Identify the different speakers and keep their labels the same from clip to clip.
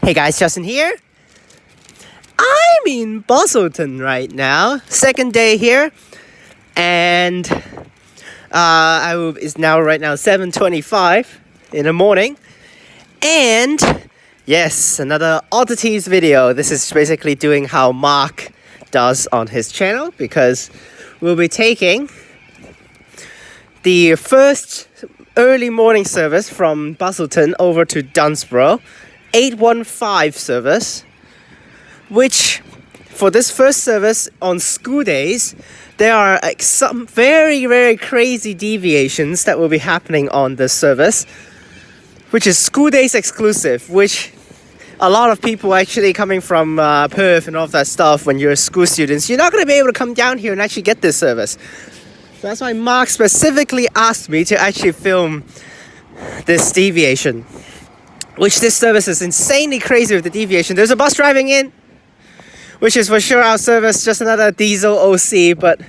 Speaker 1: Hey guys, Justin here. I'm in Busselton right now. Second day here. And it's now right now 7:25 in the morning. And yes, another Oddities video. This is basically doing how Mark does on his channel, because we'll be taking the first early morning service from Busselton over to Dunsborough, 815 service, which for this first service on school days, there are some very, very crazy deviations that will be happening on this service, which is school days exclusive, which a lot of people actually coming from Perth and all of that stuff, when you're school students, you're not going to be able to come down here and actually get this service. So that's why Mark specifically asked me to actually film this deviation, which this service is insanely crazy with the deviation. There's a bus driving in, which is for sure our service, just another diesel OC, but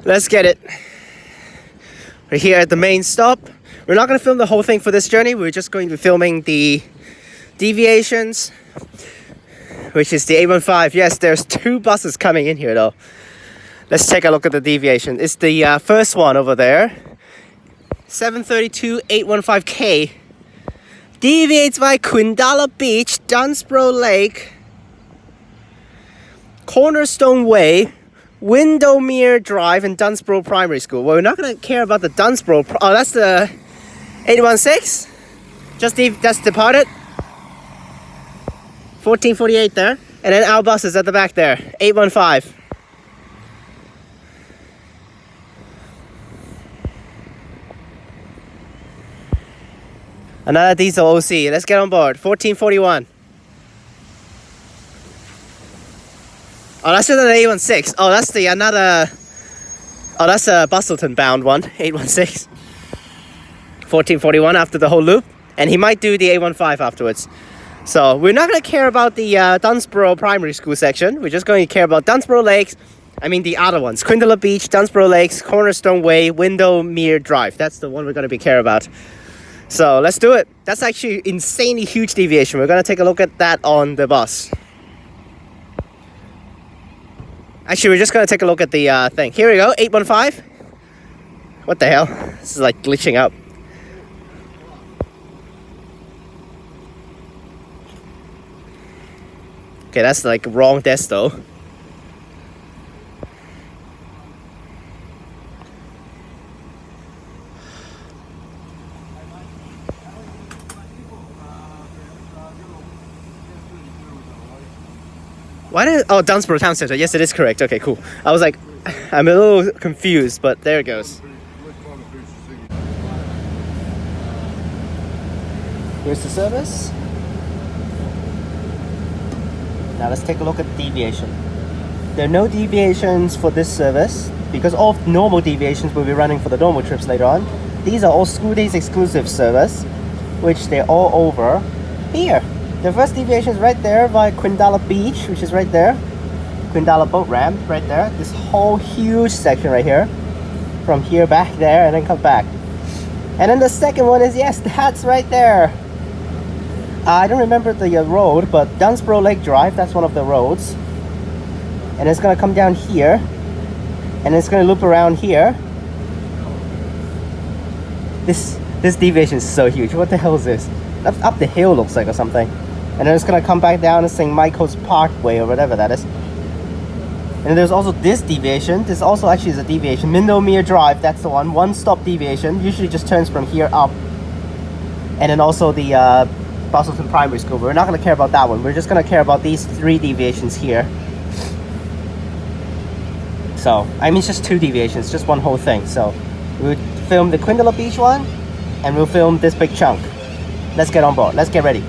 Speaker 1: let's get it. We're here at the main stop. We're not going to film the whole thing for this journey. We're just going to be filming the deviations, which is the 815. Yes, there's two buses coming in here though. Let's take a look at the deviation. It's the first one over there. 732 815K. Deviates by Quindalup Beach, Dunsborough Lake, Cornerstone Way, Windlemere Drive, and Dunsborough Primary School. Well, we're not going to care about the Dunsborough. Oh, that's the 816. That's departed. 1448 there. And then our bus is at the back there. 815. Another diesel OC. Let's get on board. 1441. Oh, that's another 816. Oh, that's that's a Busselton bound one. 816. 1441 after the whole loop. And he might do the 815 afterwards. So we're not going to care about the Dunsborough Primary School section. We're just going to care about Dunsborough Lakes. I mean the other ones. Quindalup Beach, Dunsborough Lakes, Cornerstone Way, Windlemere Drive. That's the one we're going to be care about. So let's do it. That's actually insanely huge deviation. We're going to take a look at that on the bus. Actually, we're just going to take a look at the thing. Here we go, 815. What the hell? This is like glitching out. Okay, that's like wrong desk though. Why did Dunsborough Town Centre? Yes, it is correct. Okay, cool. I was like, I'm a little confused, but there it goes. Here's the service. Now let's take a look at the deviation. There are no deviations for this service, because all normal deviations will be running for the normal trips later on. These are all school days exclusive service, which they're all over here. The first deviation is right there by Quindalup Beach, which is right there. Quindalup boat ramp, right there. This whole huge section right here. From here back there and then come back. And then the second one is, yes, that's right there. I don't remember the road, but Dunsborough Lake Drive, that's one of the roads. And it's going to come down here. And it's going to loop around here. This deviation is so huge. What the hell is this? Up the hill looks like or something. And then it's going to come back down to St. Michael's Parkway or whatever that is. And there's also this deviation. This also actually is a deviation. Windlemere Drive, that's the one. One-stop deviation. Usually just turns from here up. And then also the Busselton Primary School. We're not going to care about that one. We're just going to care about these three deviations here. So, I mean, it's just two deviations. Just one whole thing. So, we'll film the Quindalup Beach one. And we'll film this big chunk. Let's get on board. Let's get ready.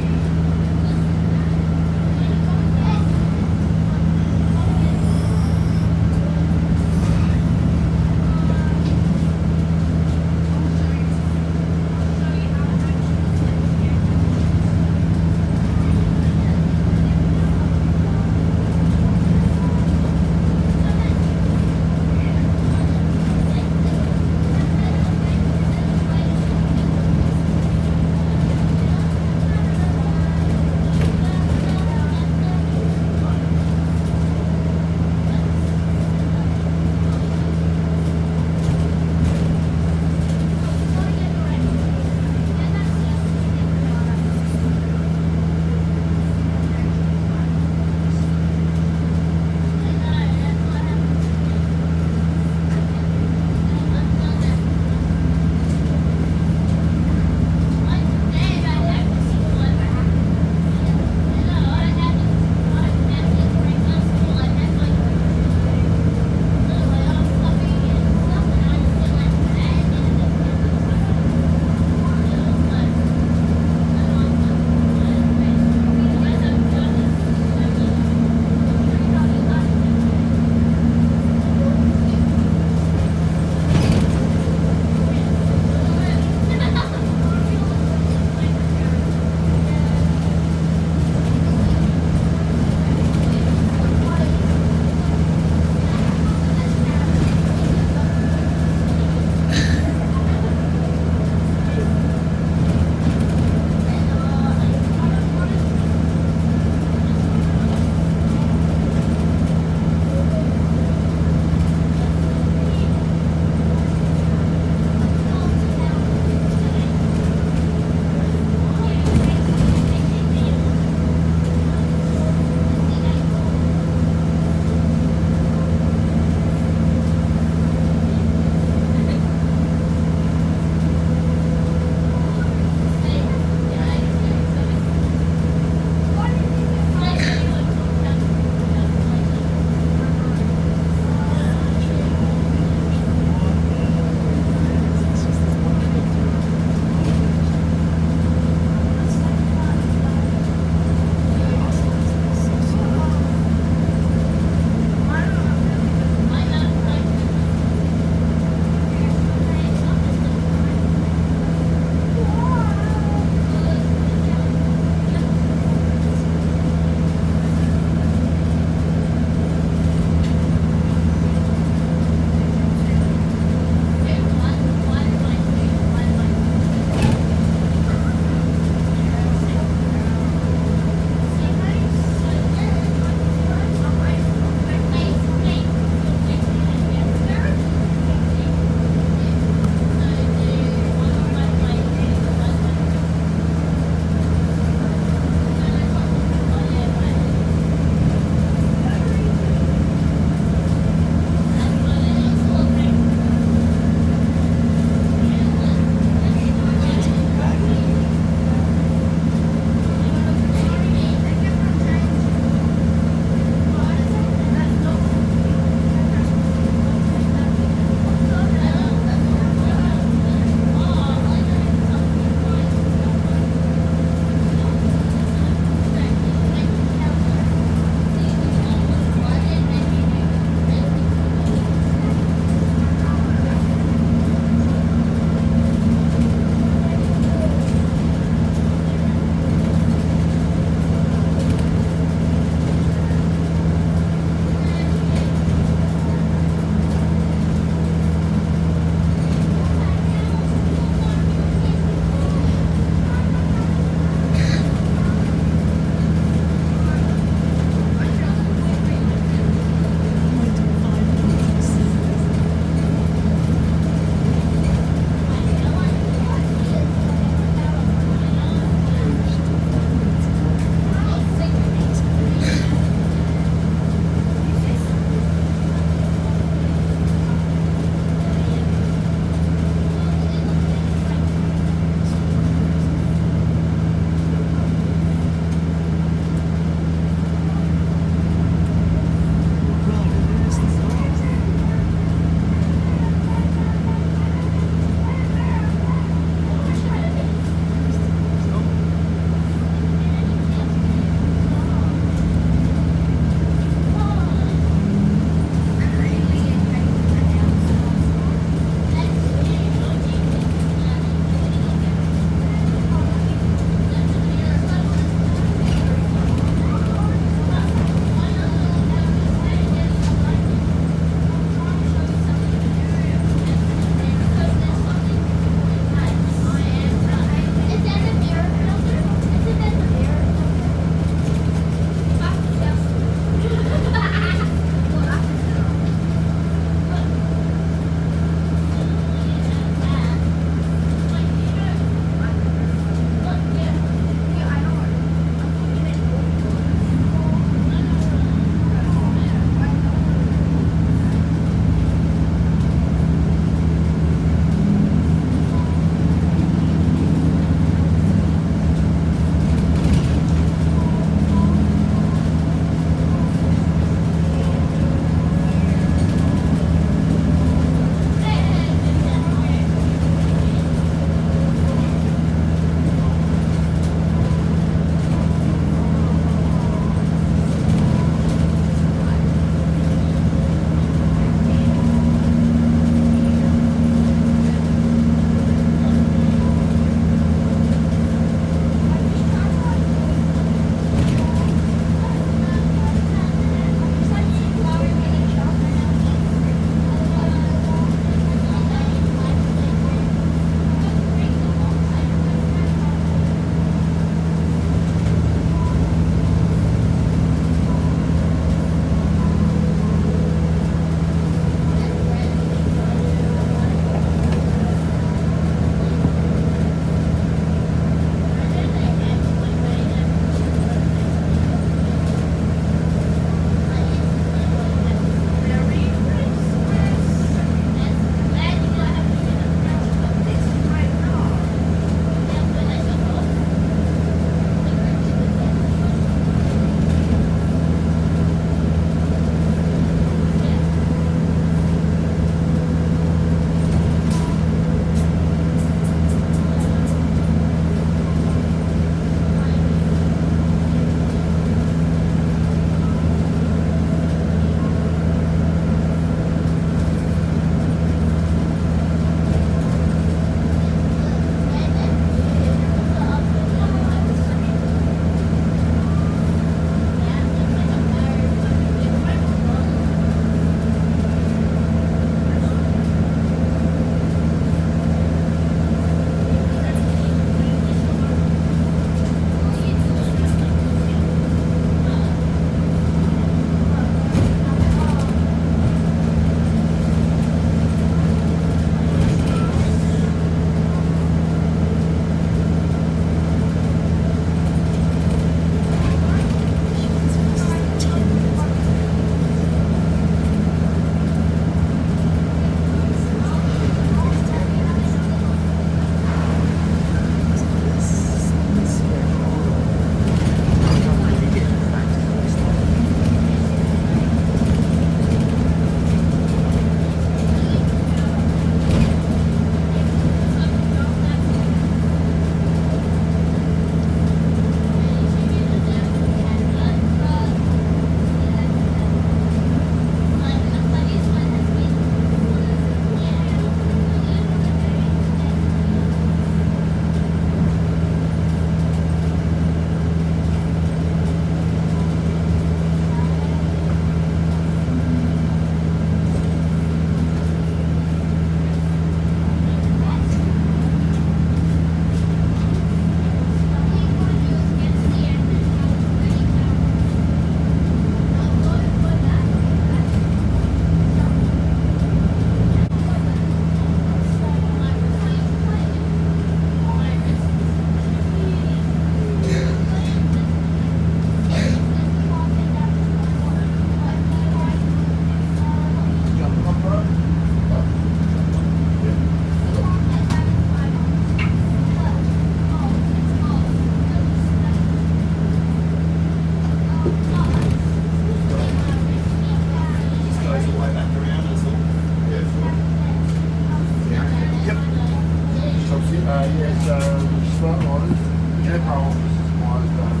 Speaker 2: Yes, smart orders. Depot office is closed down.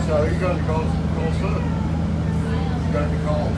Speaker 2: So you're going to call soon? You're going to call.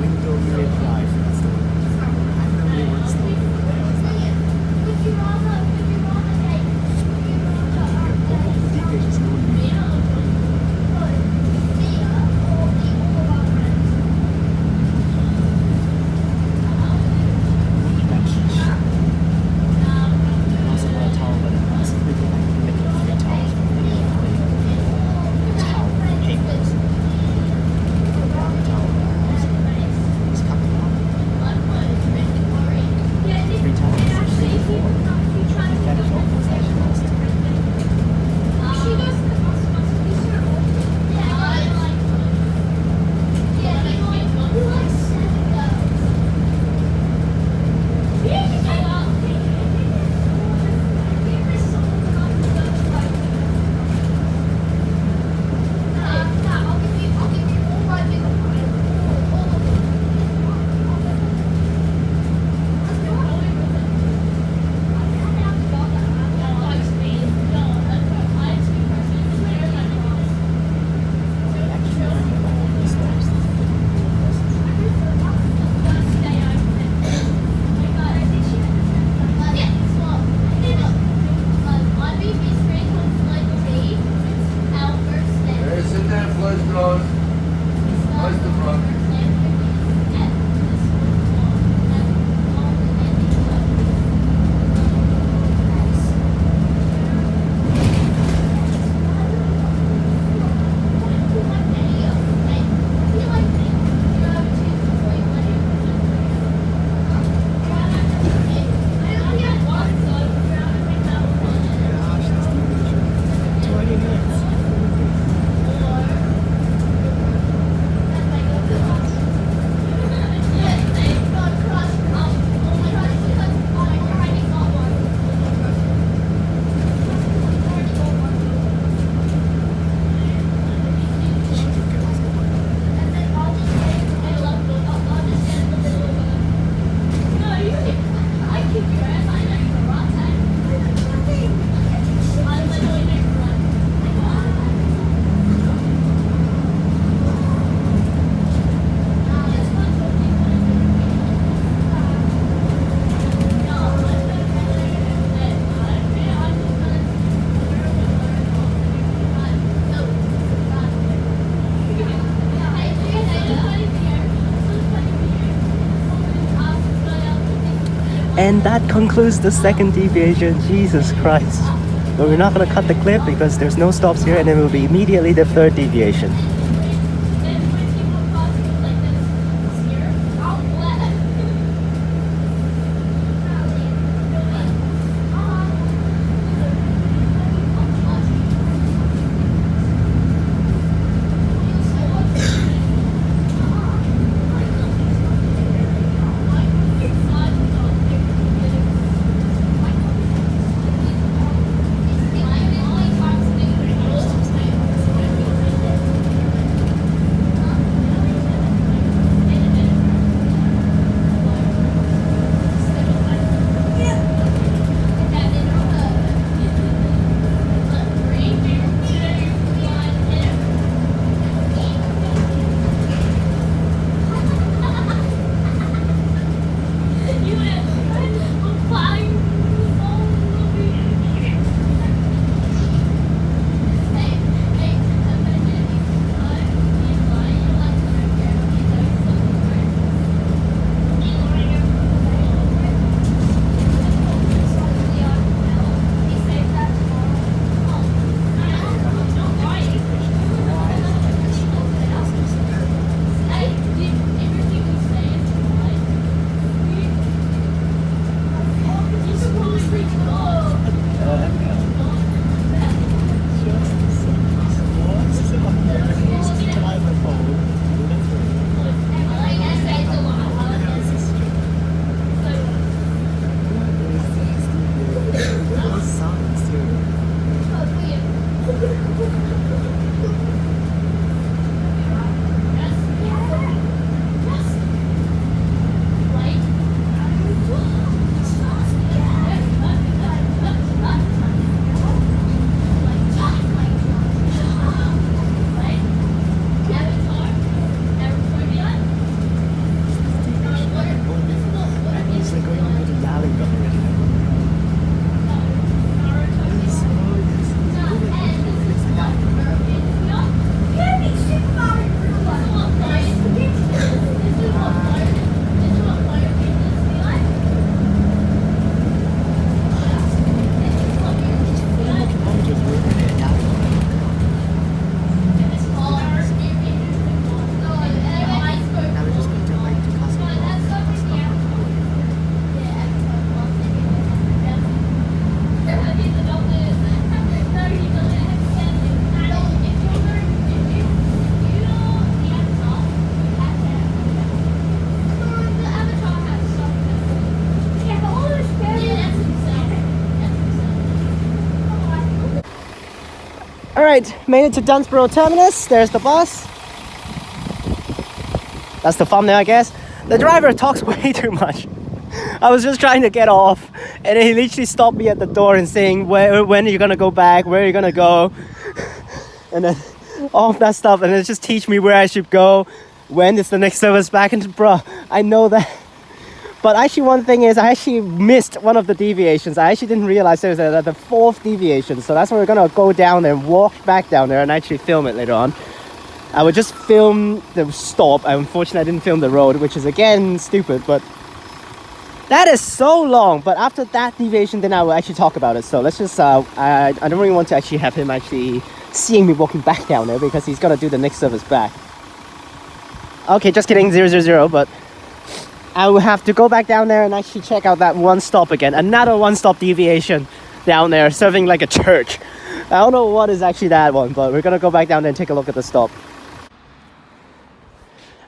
Speaker 3: Windlemere Drive, that's the one. I remember one stop. Deviations no one
Speaker 1: And that concludes the second deviation. Jesus Christ. But we're not going to cut the clip because there's no stops here, and it will be immediately the third deviation. Alright, made it to Dunsborough Terminus. There's the bus. That's the thumbnail, I guess. The driver talks way too much. I was just trying to get off, and he literally stopped me at the door and saying, when are you gonna go back? Where are you gonna go? And then all of that stuff, and then just teach me where I should go. When is the next service back? And bruh, I know that. But actually, one thing is, I actually missed one of the deviations. I actually didn't realize there was the 4th deviation. So that's why we're gonna go down there and walk back down there and actually film it later on. I would just film the stop. Unfortunately, I didn't film the road, which is again stupid, but that is so long. But after that deviation, then I will actually talk about it. So let's just, I don't really want to actually have him actually seeing me walking back down there because he's gonna do the next service back. Okay, just kidding, 000, but I will have to go back down there and actually check out that one stop again. Another one-stop deviation down there, serving like a church. I don't know what is actually that one, but we're gonna go back down there and take a look at the stop.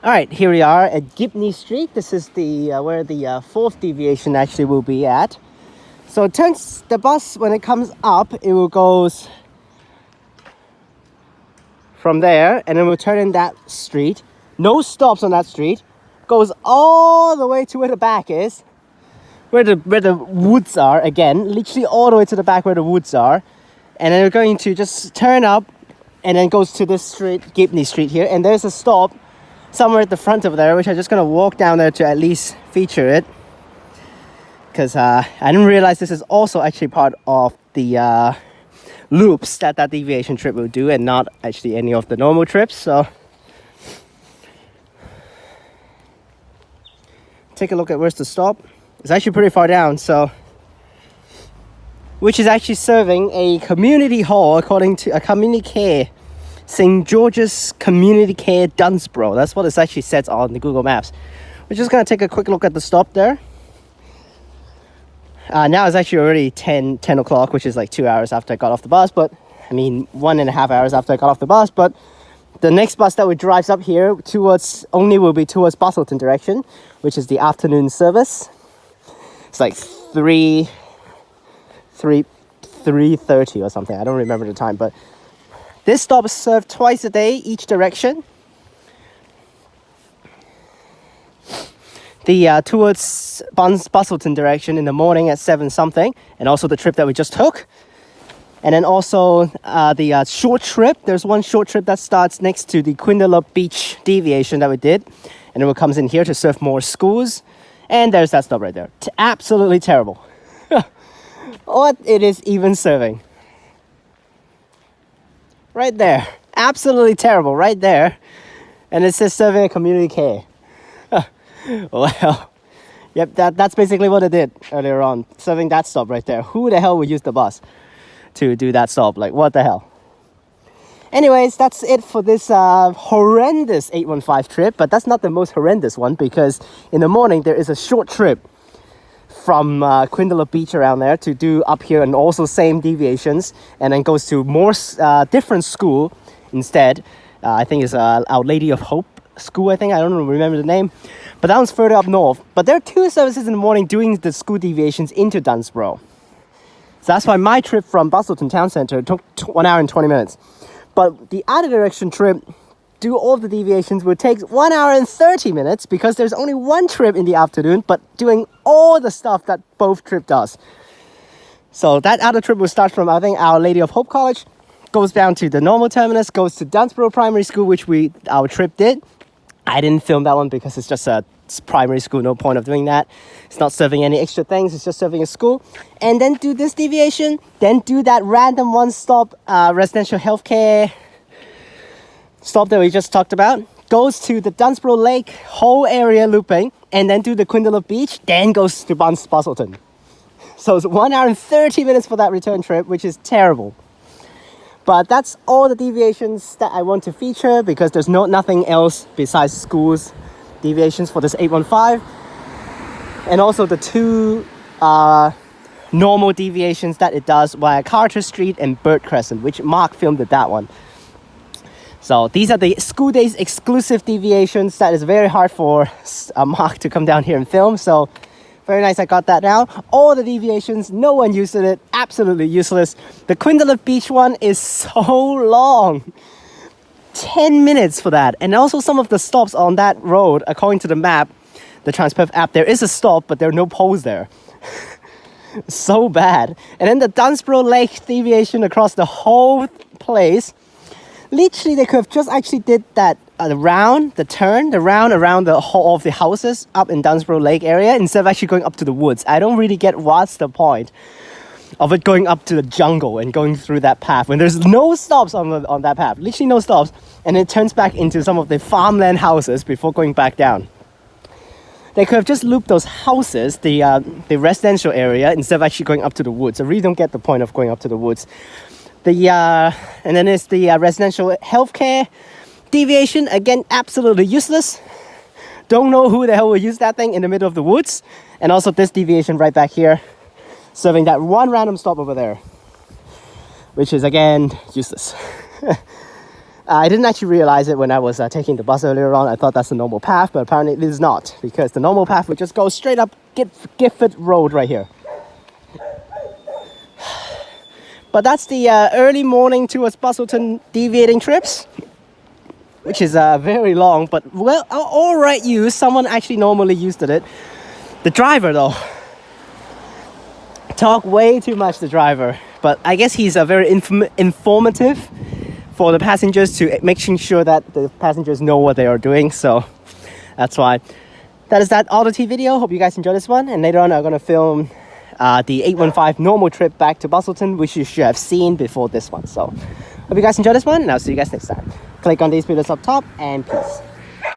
Speaker 1: Alright, here we are at Gibney Street. This is the where the 4th deviation actually will be at. So it turns, the bus, when it comes up, it will goes from there, and then we'll turn in that street. No stops on that street. Goes all the way to where the back is, where the woods are again, literally all the way to the back where the woods are, and then we're going to just turn up, and then goes to this street, Gibney Street here, and there's a stop somewhere at the front of there, which I'm just gonna walk down there to at least feature it, because I didn't realize this is also actually part of the loops that deviation trip will do, and not actually any of the normal trips. So take a look at where's the stop. It's actually pretty far down, so which is actually serving a community hall according to a community care, St. George's Community Care Dunsborough. That's what it actually says on the Google Maps. We're just gonna take a quick look at the stop there. Now it's actually already 10 o'clock, which is like 2 hours after I got off the bus, but I mean 1.5 hours after I got off the bus. But the next bus that drives up here will be towards Busselton direction, which is the afternoon service. It's like 3:30 or something. I don't remember the time, but this stop is served twice a day, each direction. The towards Busselton direction in the morning at 7 something, and also the trip that we just took. And then also the short trip. There's one short trip that starts next to the Quindalup beach deviation that we did. And then it comes in here to serve more schools. And there's that stop right there. Absolutely terrible. What it is even serving. Right there. Absolutely terrible right there. And it says serving a community care. Well, yep, that's basically what it did earlier on. Serving that stop right there. Who the hell would use the bus to do that stop? Like, what the hell? Anyways, that's it for this horrendous 815 trip. But that's not the most horrendous one, because in the morning there is a short trip from Quindalup Beach around there to do up here, and also same deviations, and then goes to more different school instead. I think it's Our Lady of Hope School, I think. I don't remember the name. But that one's further up north. But there are 2 services in the morning doing the school deviations into Dunsborough. So that's why my trip from Busselton Town Centre took 1 hour and 20 minutes. But the other direction trip, do all the deviations, would take 1 hour and 30 minutes, because there's only one trip in the afternoon, but doing all the stuff that both trip does. So that other trip will start from, I think, Our Lady of Hope College, goes down to the normal terminus, goes to Dunsborough Primary School, which our trip did. I didn't film that one because it's just a primary school, no point of doing that. It's not serving any extra things, it's just serving a school. And then do this deviation, then do that random one-stop residential healthcare stop that we just talked about. Goes to the Dunsborough Lake whole area looping, and then do the Quindalup Beach, then goes to Busselton. So it's 1 hour and 30 minutes for that return trip, which is terrible. But that's all the deviations that I want to feature, because there's nothing else besides schools deviations for this 815. And also the 2 normal deviations that it does via Carter Street and Bird Crescent, which Mark filmed at that one. So these are the school days exclusive deviations that is very hard for Mark to come down here and film. So Very nice, I got that now. All the deviations, no one used it. Absolutely useless. The Quindalup Beach one is so long. 10 minutes for that. And also some of the stops on that road, according to the map, the TransBusselton app, there is a stop, but there are no poles there. So bad. And then the Dunsborough Lake deviation across the whole place. Literally, they could have just actually did that the round around the whole of the houses up in Dunsborough Lake area instead of actually going up to the woods. I don't really get what's the point of it going up to the jungle and going through that path when there's no stops on that path. Literally no stops. And it turns back into some of the farmland houses before going back down. They could have just looped those houses, the residential area, instead of actually going up to the woods. I really don't get the point of going up to the woods. And then there's the residential healthcare deviation. Again, absolutely useless. Don't know who the hell will use that thing in the middle of the woods. And also this deviation right back here, serving that one random stop over there, which is again useless. I didn't actually realize it when I was taking the bus earlier on. I thought that's the normal path, but apparently it is not, because the normal path would just go straight up Gifford Road right here. But that's the early morning towards Busselton deviating trips, which is very long, but well, all right use. Someone actually normally used it. The driver though, talk way too much, the driver. But I guess he's very informative for the passengers, to making sure that the passengers know what they are doing. So that's why. That is that Oddity video. Hope you guys enjoy this one. And later on, I'm going to film the 815 normal trip back to Busselton, which you should have seen before this one. So hope you guys enjoy this one, and I'll see you guys next time. Click on these videos up top, and peace.